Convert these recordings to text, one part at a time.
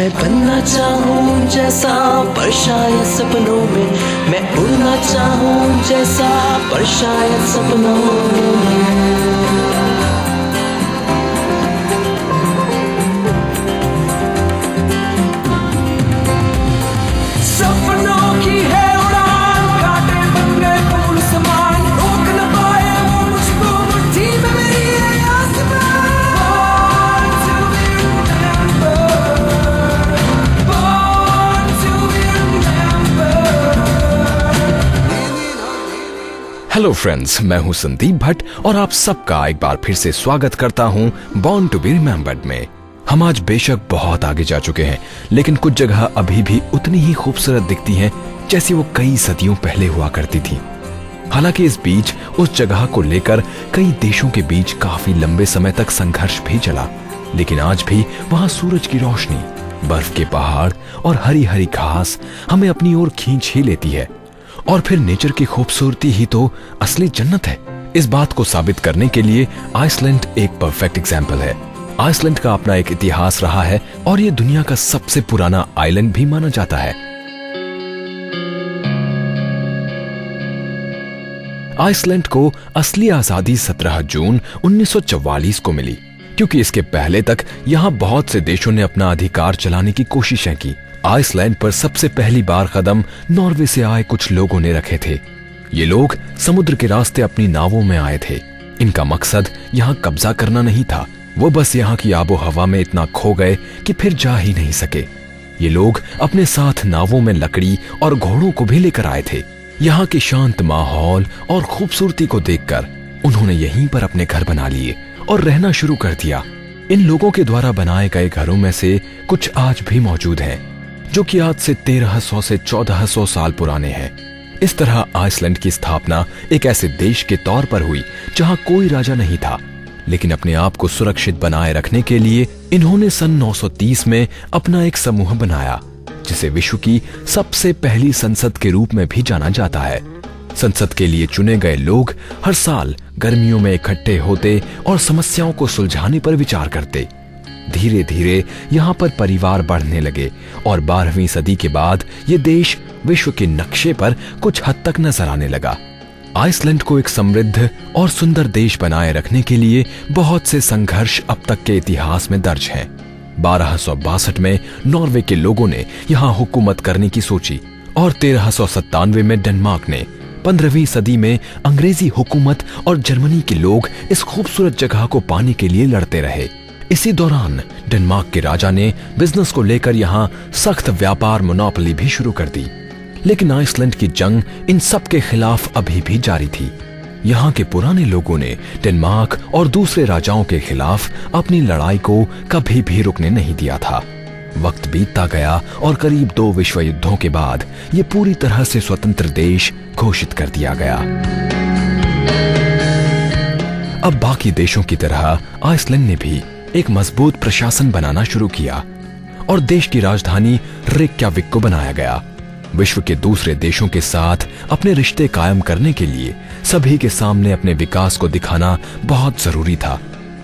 मैं बनना चाहूँ जैसा पर शायद सपनों में, मैं उड़ना चाहूँ जैसा पर शायद सपनों में। हेलो फ्रेंड्स, मैं हूं संदीप भट्ट और आप सबका एक बार फिर से स्वागत करता हूं बॉर्न टू बी रिमेम्बर्ड में। हम आज बेशक बहुत आगे जा चुके हैं, लेकिन कुछ जगह अभी भी उतनी ही खूबसूरत दिखती हैं जैसी वो कई सदियों पहले हुआ करती थी। हालांकि इस बीच उस जगह को लेकर कई देशों के बीच काफी लंबे समय तक संघर्ष भी चला, लेकिन आज भी वहां सूरज की रोशनी, बर्फ के पहाड़ और हरी हरी घास हमें अपनी ओर खींच ही लेती है। और फिर नेचर की खूबसूरती ही तो असली जन्नत है। इस बात को साबित करने के लिए आइसलैंड एक परफेक्ट एग्जाम्पल है। आइसलैंड का अपना एक इतिहास रहा है और ये दुनिया का सबसे पुराना आइलैंड भी माना जाता है। आइसलैंड को असली आजादी 17 जून 1944 को मिली, क्योंकि इसके पहले तक यहाँ बहुत से देशों ने अपना अधिकार चलाने की कोशिशें की। आइसलैंड पर सबसे पहली बार कदम नॉर्वे से आए कुछ लोगों ने रखे थे। ये लोग समुद्र के रास्ते अपनी नावों में आए थे। इनका मकसद यहाँ कब्जा करना नहीं था, वो बस यहाँ की आबो हवा में इतना खो गए कि फिर जा ही नहीं सके। ये लोग अपने साथ नावों में लकड़ी और घोड़ों को भी लेकर आए थे। यहाँ के शांत माहौल और खूबसूरती को देखकर उन्होंने यहीं पर अपने घर बना लिए और रहना शुरू कर दिया। इन लोगों के द्वारा बनाए गए घरों में से कुछ आज भी मौजूद हैं, जो कि आज से 1300 से 1400 साल पुराने हैं। इस तरह आइसलैंड की स्थापना एक ऐसे देश के तौर पर हुई जहां कोई राजा नहीं था, लेकिन अपने आप को सुरक्षित बनाए रखने के लिए इन्होंने सन 930 में अपना एक समूह बनाया, जिसे विश्व की सबसे पहली संसद के रूप में भी जाना जाता है। संसद के लिए चुने गए लोग हर साल गर्मियों में इकट्ठे होते और समस्याओं को सुलझाने पर विचार करते। धीरे धीरे यहाँ पर परिवार बढ़ने लगे और 12वीं सदी के बाद ये देश विश्व के नक्शे पर कुछ हद तक नजर आने लगा। आइसलैंड को एक समृद्ध और सुंदर देश बनाए रखने के लिए बहुत से संघर्ष अब तक के इतिहास में दर्ज हैं। 1262 में नॉर्वे के लोगों ने यहाँ हुकूमत करने की सोची और 1397 में डेनमार्क ने। 15वीं सदी में अंग्रेजी हुकूमत और जर्मनी के लोग इस खूबसूरत जगह को पाने के लिए लड़ते रहे। इसी दौरान डेनमार्क के राजा ने बिजनेस को लेकर यहाँ सख्त व्यापार मोनोपोली भी शुरू कर दी, लेकिन आइसलैंड की जंग इन सब के खिलाफ अभी भी जारी थी। यहाँ के पुराने लोगों ने डेनमार्क और दूसरे राजाओं के खिलाफ अपनी लड़ाई को कभी भी रुकने नहीं दिया था। वक्त बीतता गया और करीब 2 विश्व युद्धों के बाद ये पूरी तरह से स्वतंत्र देश घोषित कर दिया गया। अब बाकी देशों की तरह आइसलैंड ने भी एक मजबूत प्रशासन बनाना शुरू किया और देश की राजधानी रेक्याविक को बनाया गया। विश्व के दूसरे देशों के साथ अपने रिश्ते कायम करने के लिए सभी के सामने अपने विकास को दिखाना बहुत जरूरी था।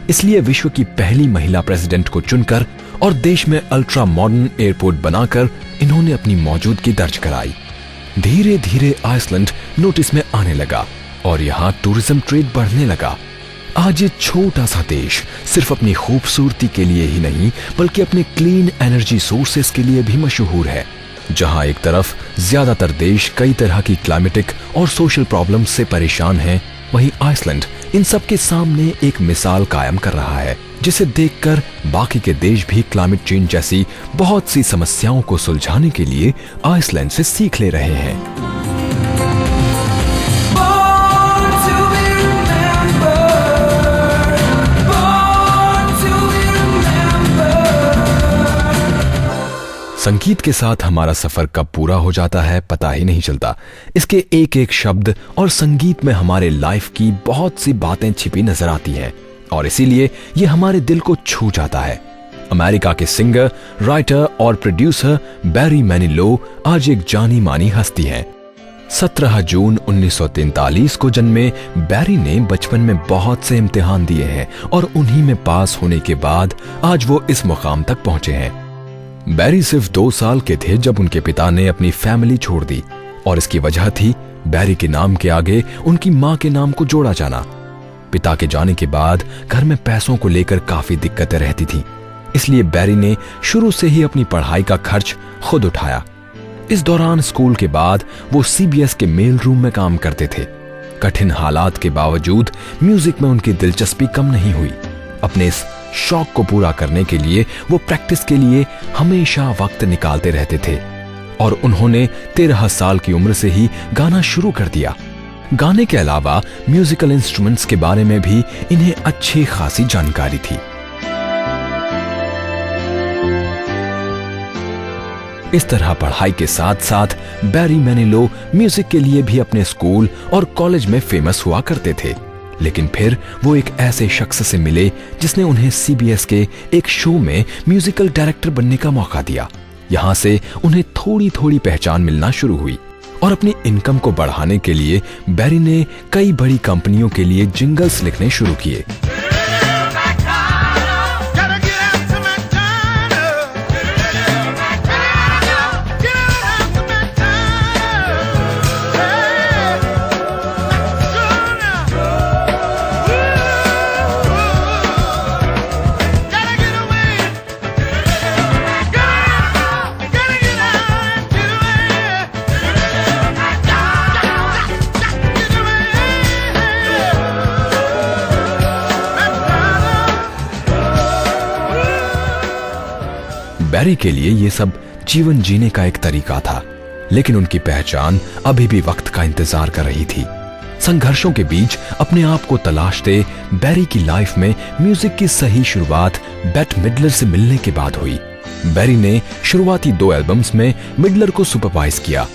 इसलिए विश्व की पहली महिला प्रेसिडेंट को चुनकर और देश में अल्ट्रा मॉडर्न एयरपोर्ट बनाकर इन्होंने अपनी मौजूदगी दर्ज कराई। धीरे धीरे आइसलैंड नोटिस में आने लगा और यहाँ टूरिज्म ट्रेड बढ़ने लगा। आज ये छोटा सा देश सिर्फ अपनी खूबसूरती के लिए ही नहीं, बल्कि अपने क्लीन एनर्जी सोर्सेस के लिए भी मशहूर है। जहां एक तरफ ज्यादातर देश कई तरह की क्लाइमेटिक और सोशल प्रॉब्लम्स से परेशान हैं, वहीं आइसलैंड इन सब के सामने एक मिसाल कायम कर रहा है, जिसे देखकर बाकी के देश भी क्लाइमेट चेंज जैसी बहुत सी समस्याओं को सुलझाने के लिए आइसलैंड से सीख ले रहे हैं। संगीत के साथ हमारा सफर कब पूरा हो जाता है पता ही नहीं चलता। इसके एक एक शब्द और संगीत में हमारे लाइफ की बहुत सी बातें छिपी नजर आती हैं और इसीलिए ये हमारे दिल को छू जाता है। अमेरिका के सिंगर, राइटर और प्रोड्यूसर बैरी मैनिलो आज एक जानी मानी हस्ती हैं। 17 जून 1943 को जन्मे बैरी ने बचपन में बहुत से इम्तिहान दिए हैं और उन्हीं में पास होने के बाद आज वो इस मुकाम तक पहुंचे हैं। बैरी सिर्फ 2 साल के थे जब उनके पिता ने अपनी फैमिली छोड़ दी और इसकी वजह थी बैरी के नाम के आगे उनकी मां के नाम को जोड़ा जाना। पिता के जाने के बाद घर में पैसों को लेकर काफी दिक्कतें रहती थी, इसलिए बैरी ने शुरू से ही अपनी पढ़ाई का खर्च खुद उठाया। इस दौरान स्कूल के बाद वो CBS के मेल रूम में काम करते थे। कठिन हालात के बावजूद म्यूजिक में उनकी दिलचस्पी कम नहीं हुई। अपने इस शौक को पूरा करने के लिए वो प्रैक्टिस के लिए हमेशा वक्त निकालते रहते थे और उन्होंने 13 साल की उम्र से ही गाना शुरू कर दिया। गाने के अलावा म्यूजिकल इंस्ट्रूमेंट्स के बारे में भी इन्हें अच्छी खासी जानकारी थी। इस तरह पढ़ाई के साथ साथ बैरी मैनिलो म्यूजिक के लिए भी अपने स्कूल और कॉलेज में फेमस हुआ करते थे। लेकिन फिर वो एक ऐसे शख्स से मिले जिसने उन्हें CBS के एक शो में म्यूजिकल डायरेक्टर बनने का मौका दिया। यहाँ से उन्हें थोड़ी थोड़ी पहचान मिलना शुरू हुई और अपनी इनकम को बढ़ाने के लिए बैरी ने कई बड़ी कंपनियों के लिए जिंगल्स लिखने शुरू किए। बैरी के लिए ये सब जीवन जीने का एक तरीका था, लेकिन उनकी पहचान अभी भी वक्त का इंतजार कर रही थी। संघर्षों के बीच अपने आप को तलाशते बैरी की लाइफ में म्यूजिक की सही शुरुआत बेट मिडलर से मिलने के बाद हुई। बैरी ने शुरुआती 2 एल्बम्स में मिडलर को सुपरवाइज किया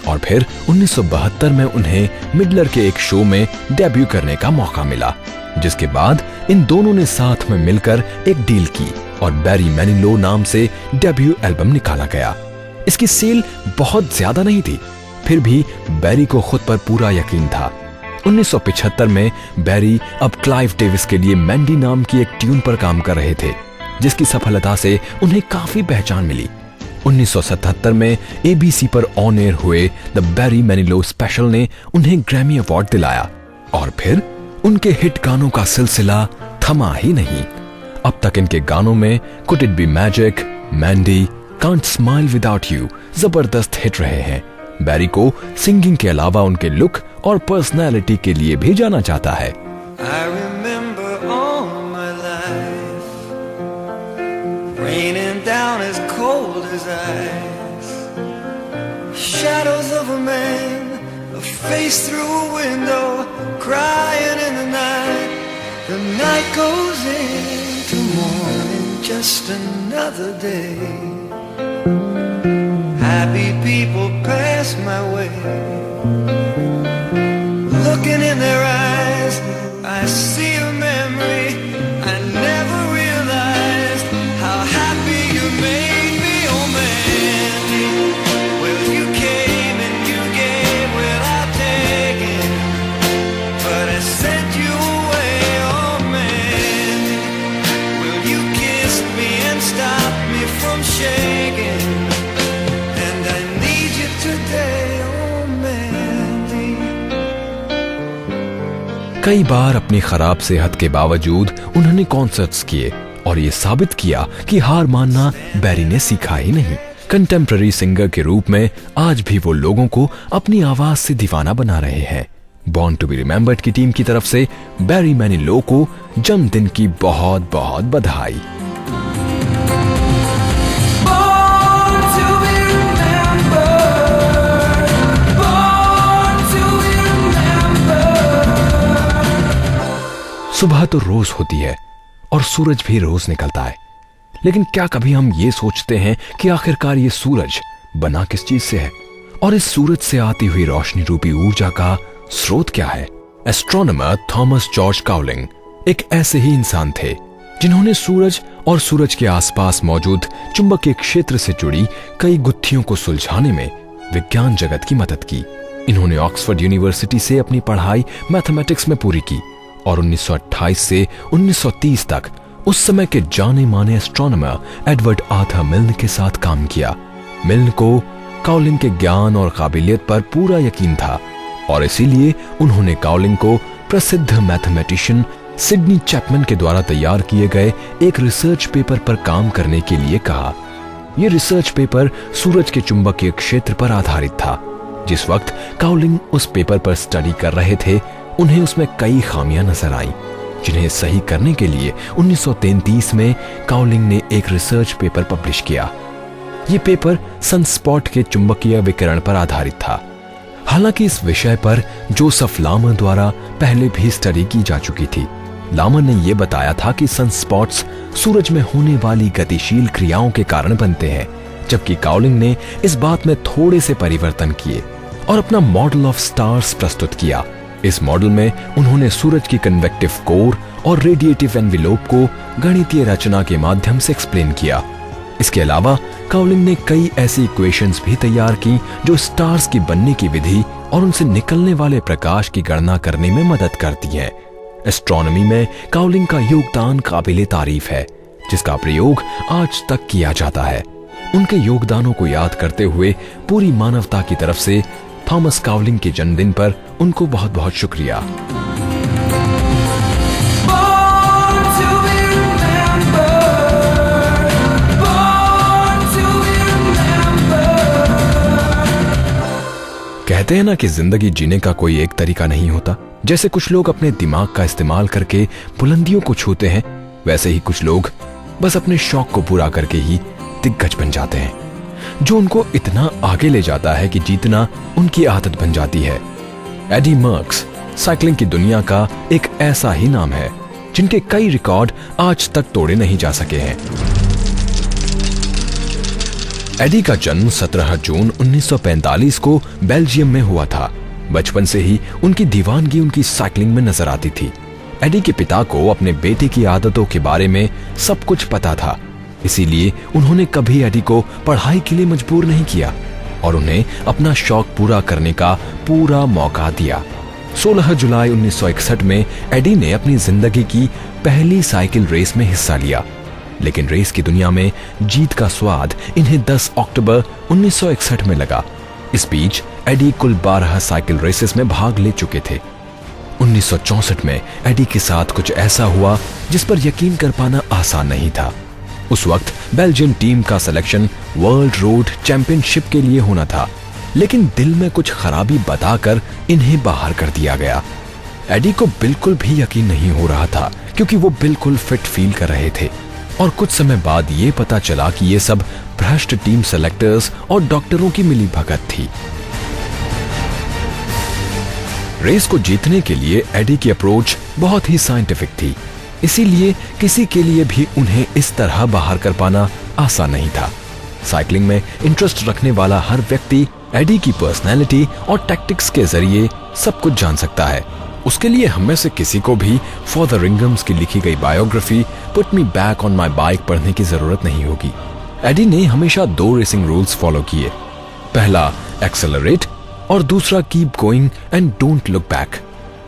और फिर 1972 में उन्हें मिडलर के एक शो में डेब्यू करने का मौका मिला, जिसके बाद इन दोनों ने साथ में मिलकर एक डील की और बैरी मैनिलो नाम से डेब्यू एल्बम निकाला गया। इसकी सेल बहुत ज्यादा नहीं थी, फिर भी बैरी को खुद पर पूरा यकीन था। 1975 में बैरी अब क्लाइव डेविस के लिए मैंडी नाम की एक ट्यून पर काम कर रहे थे, जिसकी सफलता से उन्हें काफी पहचान मिली। 1977 में ABC पर ऑन एयर हुए द बैरी मैनिलो स्पेशल ने उन्हें ग्रैमी अवार्ड दिलाया और फिर उनके हिट गानों का सिलसिला थमा ही नहीं। अब तक इनके गानों में could it be magic, Mandy, can't smile without you जबरदस्त हिट रहे हैं। बैरी को सिंगिंग के अलावा उनके लुक और पर्सनैलिटी के लिए भी जाना जाता है। I remember all my life raining down as cold as ice, shadows of a man, a face through a window, crying in the night. The night goes into morning, just another day. Happy people pass my way, looking in their eyes, I see a memory. I never realized how happy you made me, oh man. Well, you came and you gave without taking, but I sent you away, oh man. Well, you kissed me and stopped me from shaking, and I need you today, oh Mandy. कई बार अपनी खराब सेहत के बावजूद उन्होंने concerts किए और ये साबित किया कि हार मानना बैरी ने सीखा ही नहीं। कंटेम्प्ररी सिंगर के रूप में आज भी वो लोगों को अपनी आवाज से दीवाना बना रहे हैं। बॉर्न टू बी रिमेम्बर्ड की टीम की तरफ से बैरी मैनिलो को जन्मदिन की बहुत बहुत बधाई। सुबह तो रोज होती है और सूरज भी रोज निकलता है, लेकिन क्या कभी हम ये सोचते हैं कि आखिरकार ये सूरज बना किस चीज से है और इस सूरज से आती हुई रोशनी रूपी ऊर्जा का स्रोत क्या है? एस्ट्रोनॉमर थॉमस जॉर्ज काउलिंग एक ऐसे ही इंसान थे जिन्होंने सूरज और सूरज के आसपास मौजूद चुंबकीय क्षेत्र से जुड़ी कई गुत्थियों को सुलझाने में विज्ञान जगत की मदद की। इन्होंने ऑक्सफोर्ड यूनिवर्सिटी से अपनी पढ़ाई मैथमेटिक्स में पूरी की और 1928 से 1930 तक उस समय के जाने माने एस्ट्रोनॉमर एडवर्ड आर्थर मिल्न के साथ काम किया। मिल्न को काउलिन के ज्ञान और काबिलियत पर पूरा यकीन था और इसीलिए उन्होंने काउलिन को प्रसिद्ध मैथमेटिशियन सिडनी चैपमैन के द्वारा तैयार किए गए एक रिसर्च पेपर पर काम करने के लिए कहा। यह रिसर्च पेपर सूरज के चुंबकीय क्षेत्र पर आधारित था। जिस वक्त काउलिन उस पेपर पर स्टडी कर रहे थे, उन्हें उसमें कई खामियां नजर आईं, जिन्हें सही करने के लिए 1933 में काउलिन ने एक रिसर्च पेपर पब्लिश किया। यह पेपर सनस्पॉट के चुंबकीय विकिरण पर आधारित था। हालांकि इस विषय पर जोसेफ लामर द्वारा पहले भी स्टडी की जा चुकी थी। लामर ने यह बताया था कि सनस्पॉट्स सूरज में होने वाली गतिशील क्रियाओं के कारण बनते हैं, जबकि काउलिन ने इस बात में थोड़े से परिवर्तन किए और अपना मॉडल ऑफ स्टार्स प्रस्तुत किया। इस मॉडल में उन्होंने सूरज की कन्वेक्टिव कोर और रेडिएटिव एनवेलोप को गणितीय रचना के माध्यम से एक्सप्लेन किया। इसके अलावा काउलिन ने कई ऐसी इक्वेशंस भी तैयार की जो स्टार्स की बनने की विधि और उनसे निकलने वाले प्रकाश की गणना करने में मदद करती हैं। एस्ट्रोनॉमी में काउलिन का योगदान काबिले तारीफ है, जिसका प्रयोग आज तक किया जाता है। उनके योगदानों को याद करते हुए पूरी मानवता की तरफ से थॉमस काउलिन के जन्मदिन पर उनको बहुत बहुत शुक्रिया। कहते हैं ना कि जिंदगी जीने का कोई एक तरीका नहीं होता। जैसे कुछ लोग अपने दिमाग का इस्तेमाल करके बुलंदियों को छूते हैं, वैसे ही कुछ लोग बस अपने शौक को पूरा करके ही दिग्गज बन जाते हैं, जो उनको इतना आगे ले जाता है कि जीतना उनकी आदत बन जाती है। एडी मर्क्स साइकिलिंग की दुनिया का एक ऐसा ही नाम है जिनके कई रिकॉर्ड आज तक तोड़े नहीं जा सके हैं। एडी का जन्म 17 जून 1945 को बेल्जियम में हुआ था। बचपन से ही उनकी दीवानगी उनकी साइकिलिंग में नजर आती थी। एडी के पिता को अपने बेटे की आदतों के बारे में सब कुछ पता था, इसीलिए उन्होंने कभी एडी को पढ़ाई के लिए मजबूर नहीं किया और उन्हें अपना शौक पूरा करने का पूरा मौका दिया। 16 जुलाई 1961 में एडी ने अपनी जिंदगी की पहली साइकिल रेस में हिस्सा लिया, लेकिन रेस की दुनिया में जीत का स्वाद इन्हें 10 अक्टूबर 1961 में लगा। इस बीच एडी कुल 12 साइकिल रेसेस में भाग ले चुके थे। 1964 में एडी के साथ कुछ ऐसा हुआ जिस पर यकीन कर पाना आसान नहीं था। उस वक्त बेल्जियम टीम का सिलेक्शन वर्ल्ड रोड चैंपियनशिप के लिए होना था, लेकिन दिल में कुछ खराबी बताकर इन्हें बाहर कर दिया गया। एडी को बिल्कुल भी यकीन नहीं हो रहा था, क्योंकि वो बिल्कुल फिट फील कर रहे थे और कुछ समय बाद ये पता चला कि ये सब भ्रष्ट टीम सेलेक्टर्स और डॉक्टरों की मिलीभगत थी। रेस को जीतने के लिए एडी की अप्रोच बहुत ही साइंटिफिक थी, इसीलिए किसी के लिए भी उन्हें इस तरह बाहर कर पाना आसान नहीं था। साइकिलिंग में इंटरेस्ट रखने वाला हर व्यक्ति एडी की पर्सनैलिटी और टैक्टिक्स के जरिए सब कुछ जान सकता है। उसके लिए हम में से किसी को भी फॉर द रिंगम्स की लिखी गई biography put me back on my bike पढ़ने की जरूरत नहीं होगी। एडी ने हमेशा 2 रेसिंग रूल्स फॉलो किए। पहला एक्सेलरेट और दूसरा keep going and don't look back.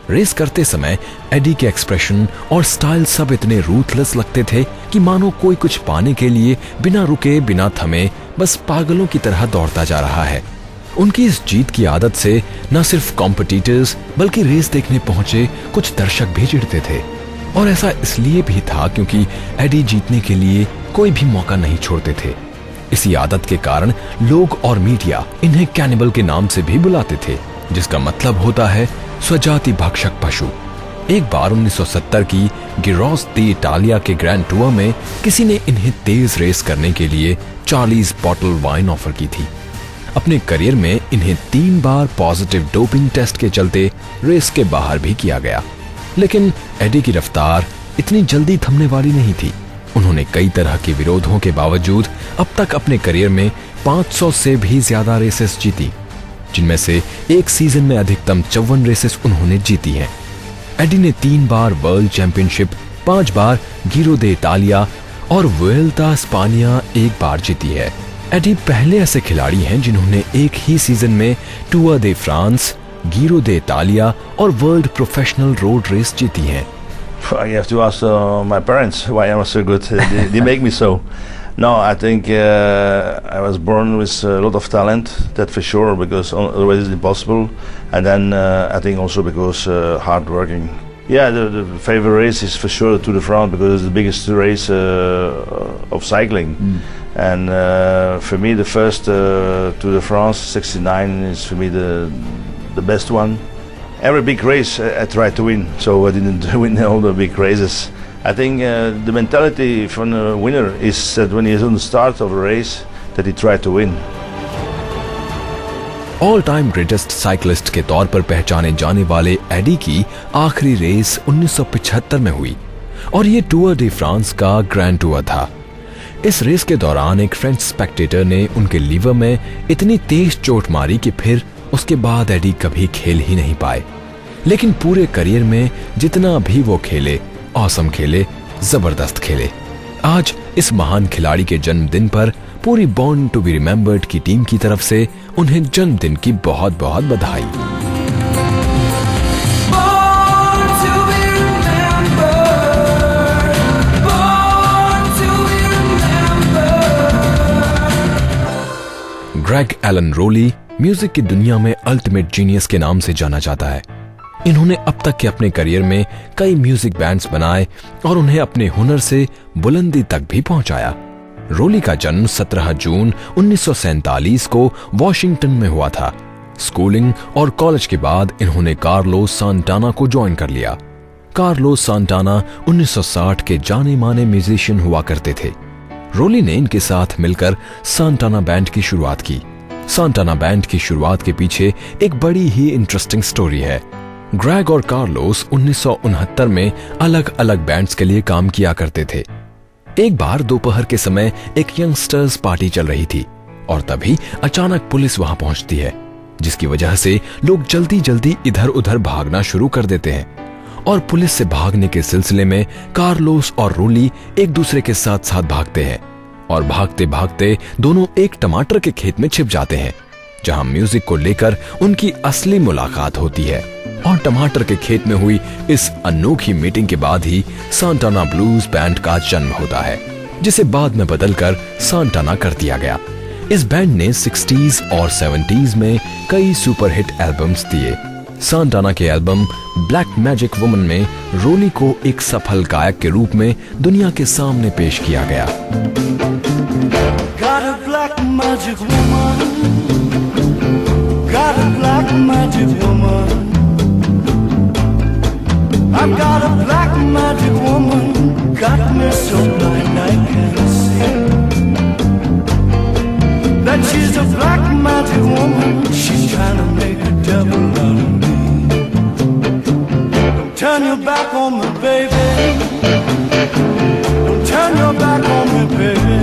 Race करते समय एडी के एक्सप्रेशन और स्टाइल सब इतने रूथलेस लगते थे कि मानो कोई कुछ पाने के लिए बिना रुके बिना थमे बस पागलों की तरह दौड़ता जा रहा है। उनकी इस जीत की आदत से न सिर्फ कॉम्पिटिटर्स बल्कि रेस देखने पहुंचे कुछ दर्शक भी चिढ़ते थे, और ऐसा इसलिए भी था क्योंकि एडी जीतने के लिए कोई भी मौका नहीं छोड़ते थे। इसी आदत के कारण लोग और मीडिया इन्हें कैनिबल के नाम से भी बुलाते थे, जिसका मतलब होता है स्वजाति भक्षक पशु। एक बार 1970 की गिरोस दी इटालिया के ग्रैंड टूर में किसी ने इन्हें तेज रेस करने के लिए 40 बॉटल वाइन ऑफर की थी। अपने करियर में इन्हें 3 बार पॉजिटिव डोपिंग टेस्ट के चलते रेस के बाहर भी किया गया, लेकिन एडी की रफ्तार इतनी जल्दी थमने वाली नहीं थी। उन्होंने कई तरह के विरोधों के बावजूद अब तक अपने करियर में 500 से भी ज्यादा रेसेस जीती, जिनमें से एक सीजन में अधिकतम 54 रेसेस उन्होंने जीती हैं। एडी ने 3 बार वर्ल्ड चैंपियनशिप, 5 बार गिरो दे इटालिया और वुएल्टा स्पानिया 1 बार जीती है। एडी पहले ऐसे खिलाड़ी हैं जिन्होंने एक ही सीजन में टूर दे फ्रांस, गिरो दे इटालिया और वर्ल्ड प्रोफेशनल रोड रेस जीती हैं। You have to ask my parents why I was so good. They make me so. No, I think I was born with a lot of talent, that for sure, because otherwise it's impossible. And then I think also because hard working. Yeah, the favorite race is for sure the Tour de France, because it's the biggest race of cycling. And for me, the first Tour de France, '69, is for me the best one. Every big race I tried to win, so I didn't win all the big races. I think the mentality from a winner is that when he is on the start of a race, that he tried to win. All time greatest cyclist के तौर पर पहचाने जाने वाले AD की आखिरी race 1975 में हुई और ये टूर डी फ्रांस का ग्रैंड टूर था। इस रेस के दौरान एक फ्रेंच स्पेक्टेटर ने उनके लीवर में इतनी तेज चोट मारी कि फिर उसके बाद एडी कभी खेल ही नहीं पाए। लेकिन पूरे करियर में जितना भी वो खेले, ऑसम खेले, जबरदस्त खेले। आज इस महान खिलाड़ी के जन्मदिन पर पूरी बॉर्न टू बी रिमेम्बर्ड की टीम की तरफ से उन्हें जन्मदिन की बहुत बहुत बधाई। ग्रेग एलन रोली म्यूजिक की दुनिया में अल्टीमेट जीनियस के नाम से जाना जाता है। इन्होंने अब तक के अपने करियर में कई म्यूजिक बैंड्स बनाए और उन्हें अपने हुनर से बुलंदी तक भी पहुंचाया। रोली का जन्म 17 जून 1947 को वॉशिंगटन में हुआ था। स्कूलिंग और कॉलेज के बाद इन्होंने कार्लोस सांटाना को ज्वाइन कर लिया। कार्लोस सांटाना 1960 के जाने माने म्यूजिशियन हुआ करते थे। रोली ने इनके साथ मिलकर सांटाना बैंड की शुरुआत की। सांटाना बैंड की शुरुआत के पीछे एक बड़ी ही इंटरेस्टिंग स्टोरी है। ग्रेग और कार्लोस 1969 में अलग अलग बैंड्स के लिए काम किया करते थे। एक बार दोपहर के समय एक यंगस्टर्स पार्टी चल रही थी और तभी अचानक पुलिस वहां पहुंचती है, जिसकी वजह से लोग जल्दी जल्दी इधर उधर भागना शुरू कर देते हैं। और पुलिस से भागने के सिलसिले में कार्लोस और रोली एक दूसरे के साथ साथ भागते हैं और भागते भागते दोनों एक टमाटर के खेत में छिप जाते हैं, जहां म्यूजिक को लेकर उनकी असली मुलाकात होती है। और टमाटर के खेत में हुई इस अनोखी मीटिंग के बाद ही सांटाना ब्लूज बैंड का जन्म होता है, जिसे बाद में बदलकर सांटाना कर दिया गया। इस बैंड ने 60s और 70s में कई सुपरहिट एल्बम्स दिए। सांटाना के एल्बम ब्लैक मैजिक वुमन में रोली को एक सफल गायक के रूप में दुनिया के सामने पेश किया गया। Got a black magic woman. Got a black magic woman. I've got a black magic woman, got me so blind I can't see. That she's a black magic woman, she's trying to make a devil out of me. Don't turn your back on me, baby. Don't turn your back on me, baby.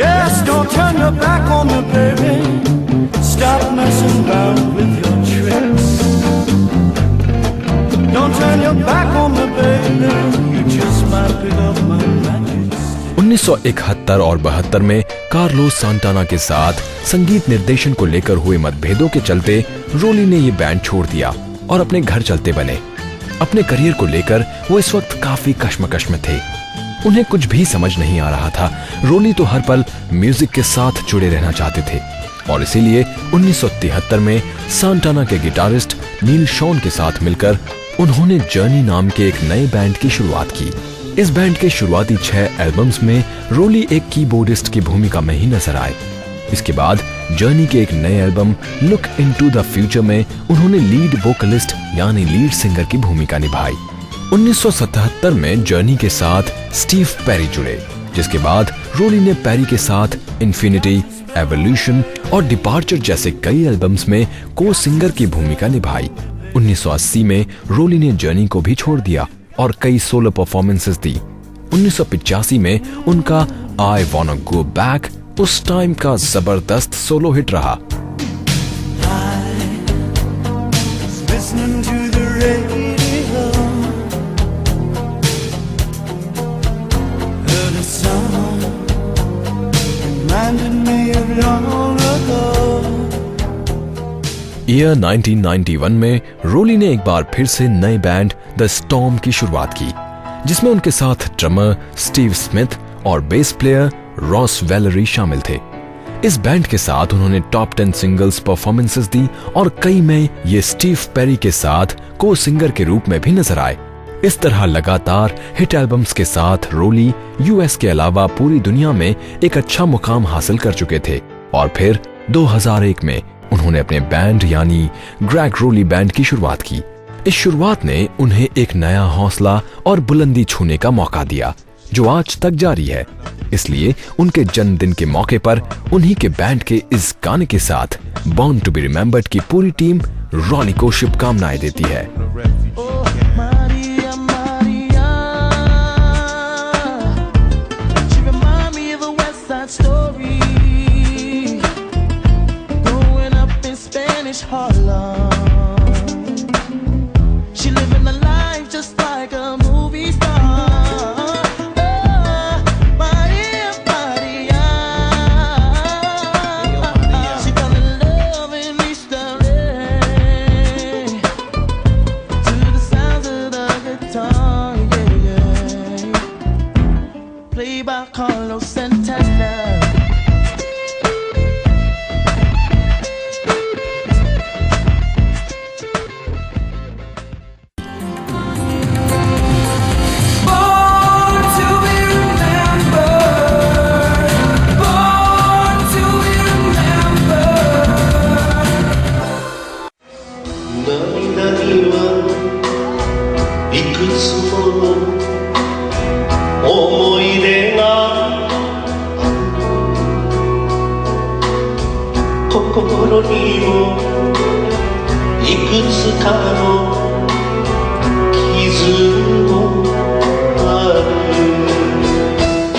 Yes, don't turn your back on me, baby. Stop messing around with your tricks. Don't turn your back on me, baby. You just might pick up my magic. 1971 और 72 में Carlos सांटाना के साथ संगीत निर्देशन को लेकर हुए मतभेदों के चलते रोली ने ये बैंड छोड़ दिया और अपने घर चलते बने। अपने करियर को लेकर वो इस वक्त काफी कश्मकश में थे। उन्हें कुछ भी समझ नहीं आ रहा था। रोली तो हर पल म्यूजिक के साथ जुड़े रहना चाहते थे और इसीलिए 1973 में सांटाना के गिटारिस्ट नील शॉन के साथ मिलकर उन्होंने जर्नी नाम के एक नए बैंड की शुरुआत की। इस बैंड के शुरुआती 6 एल्बम्स में रोली एक कीबोर्डिस्ट की भूमिका में ही नजर आए। इसके बाद जर्नी के एक नए album look into the future में उन्होंने लीड वोकलिस्ट यानी लीड सिंगर की भूमिका निभाई। 1977 में जर्नी के साथ स्टीव पेरी जुड़े, जिसके बाद रोली ने पेरी के साथ इन्फिनिटी, एवोल्यूशन और डिपार्चर जैसे कई एल्बम्स में को सिंगर की भूमिका निभाई। 1980 में रोली ने जर्नी को भी छोड़ दिया और कई सोलो परफॉर्मेंसेस दी। 1985 में उनका आई वांना गो बैक उस टाइम का जबरदस्त सोलो हिट रहा। ईयर 1991 में रोली ने एक बार फिर से नए बैंड द स्टॉर्म की शुरुआत की, जिसमें उनके साथ ड्रमर स्टीव स्मिथ और बेस प्लेयर रॉस वेलरी शामिल थे। इस बैंड के साथ उन्होंने टॉप 10 सिंगल्स परफॉर्मेंसेस दी और कई में ये स्टीव पेरी के साथ को सिंगर के रूप में भी नजर आए। इस तरह लगातार हिट एल्बम्स के साथ रोली यूएस के अलावा पूरी दुनिया में एक अच्छा मुकाम हासिल कर चुके थे और फिर 2001 में उन्होंने अपने बैंड यानी ग्रेग रोली बैंड की शुरुआत की। इस शुरुआत ने उन्हें एक नया हौसला और बुलंदी छूने का मौका दिया जो आज तक जारी है। इसलिए उनके जन्मदिन के मौके पर उन्हीं के बैंड के इस गाने के साथ बॉर्न टू बी रिमेंबर्ड की पूरी टीम रोली को शुभकामनाएं देती है।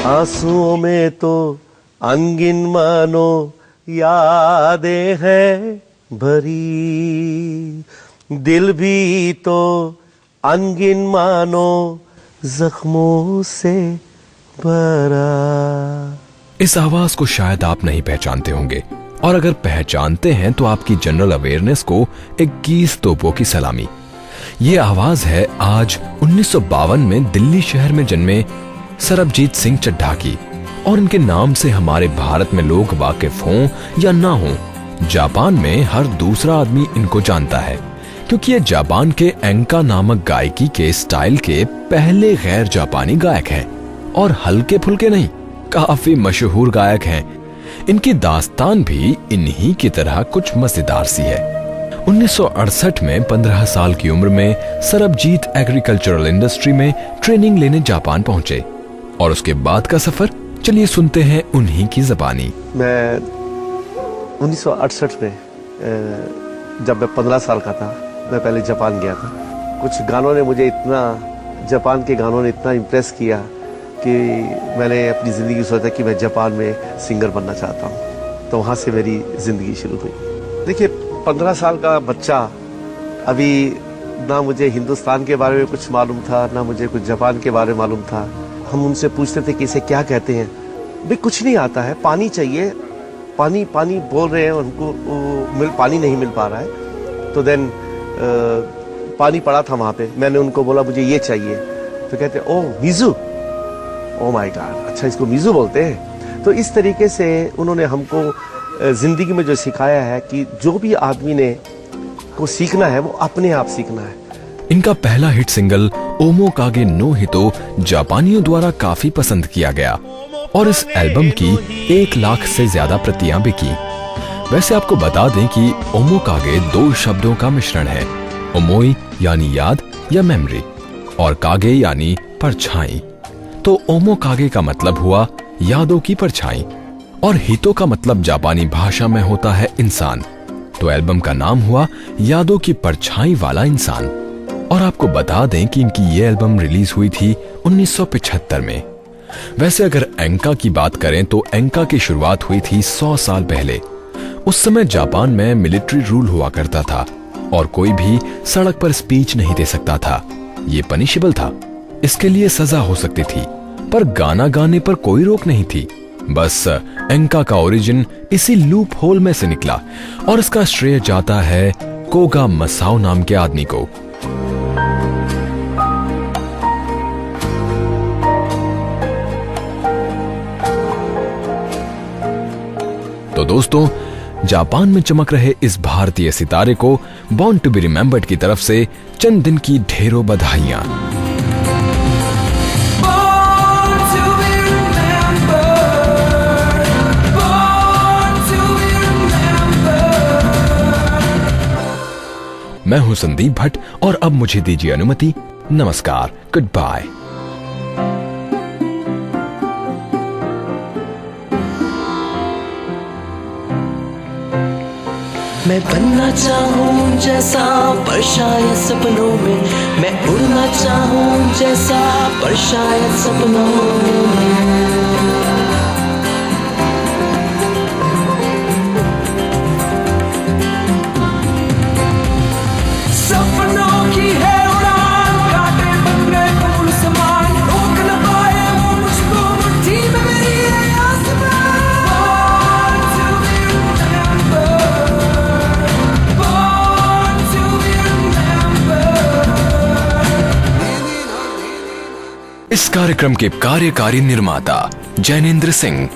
आंसुओं में तो अंगिन मानो यादें हैं भरी, दिल भी तो अंगिन मानो जख्मों से भरा। इस आवाज को शायद आप नहीं पहचानते होंगे और अगर पहचानते हैं तो आपकी जनरल अवेयरनेस को 21 तोपों की सलामी। ये आवाज है आज 1952 में दिल्ली शहर में जन्मे सरबजीत सिंह चड्ढा की और इनके नाम से हमारे भारत में लोग वाकिफ हों या ना हों, जापान में हर दूसरा आदमी इनको जानता है क्योंकि ये जापान के एंका नामक गायकी के स्टाइल के पहले गैर जापानी गायक हैं और हल्के फुल्के नहीं, काफी मशहूर गायक हैं। इनकी दास्तान भी इन्हीं की तरह कुछ मजेदार सी है। 1968 में 15 साल की उम्र में सरबजीत एग्रीकल्चरल इंडस्ट्री में ट्रेनिंग लेने जापान पहुंचे और उसके बाद का सफर चलिए सुनते हैं उन्हीं की ज़बानी। मैं 1968 में जब मैं 15 साल का था, मैं पहले जापान गया था। कुछ गानों ने मुझे जापान के गानों ने इतना इम्प्रेस किया कि मैंने अपनी ज़िंदगी सोचा कि मैं जापान में सिंगर बनना चाहता हूँ। तो वहाँ से मेरी ज़िंदगी शुरू हुई। देखिए 15 साल का बच्चा, अभी ना मुझे हिंदुस्तान के बारे में कुछ मालूम था, ना मुझे कुछ जापान के बारे में मालूम था। हम उनसे पूछते थे कि इसे क्या कहते हैं, भाई कुछ नहीं आता है, पानी चाहिए, पानी पानी बोल रहे हैं, उनको पानी नहीं मिल पा रहा है। तो देन पानी पड़ा था वहाँ पे, मैंने उनको बोला मुझे ये चाहिए, तो कहते ओ मिज़ू, ओ माय गॉड, अच्छा इसको मिज़ू बोलते हैं। तो इस तरीके से उन्होंने हमको जिंदगी में जो सिखाया है कि जो भी आदमी ने को सीखना है वो अपने आप सीखना है। इनका पहला हिट सिंगल ओमो कागे नो हितो जापानियों द्वारा काफी पसंद किया गया और इस एल्बम की 1 लाख से ज्यादा प्रतियां बिकी। वैसे आपको बता दें कि ओमो कागे 2 शब्दों का मिश्रण है, ओमोई यानी याद या मेमोरी और कागे यानी परछाई। तो ओमो कागे का मतलब हुआ यादों की परछाई और हितो का मतलब जापानी भाषा में होता है इंसान। तो एल्बम का नाम हुआ यादों की परछाई वाला इंसान। और आपको बता दें कि इनकी ये एल्बम रिलीज हुई थी 1975 में। वैसे अगर एंका की बात करें तो एंका की शुरुआत हुई थी 100 साल पहले। उस समय जापान में मिलिट्री रूल हुआ करता था और कोई भी सड़क पर स्पीच नहीं दे सकता था, ये पनिशेबल था, इसके लिए सजा हो सकती थी, पर गाना गाने पर कोई रोक नहीं थी। बस एंका का ओरिजिन इसी लूप होल में से निकला और इसका श्रेय जाता है कोगा मसाओ नाम के आदमी को। तो दोस्तों, जापान में चमक रहे इस भारतीय सितारे को बॉर्न टू बी रिमेंबर्ड की तरफ से चंद दिन की ढेरों बधाइयां। मैं हूं संदीप भट्ट और अब मुझे दीजिए अनुमति। नमस्कार, गुड बाय। मैं बनना चाहूं जैसा पर शायद सपनों में, मैं उड़ना चाहूं जैसा पर शायद सपनों में। सपनों की है उड़ान, कांटे बन गए फूल समान, रोक न पाए वो मुझको मुट्ठी में मेरी है आसमान। इस कार्यक्रम के कार्यकारी निर्माता जैनेंद्र सिंह,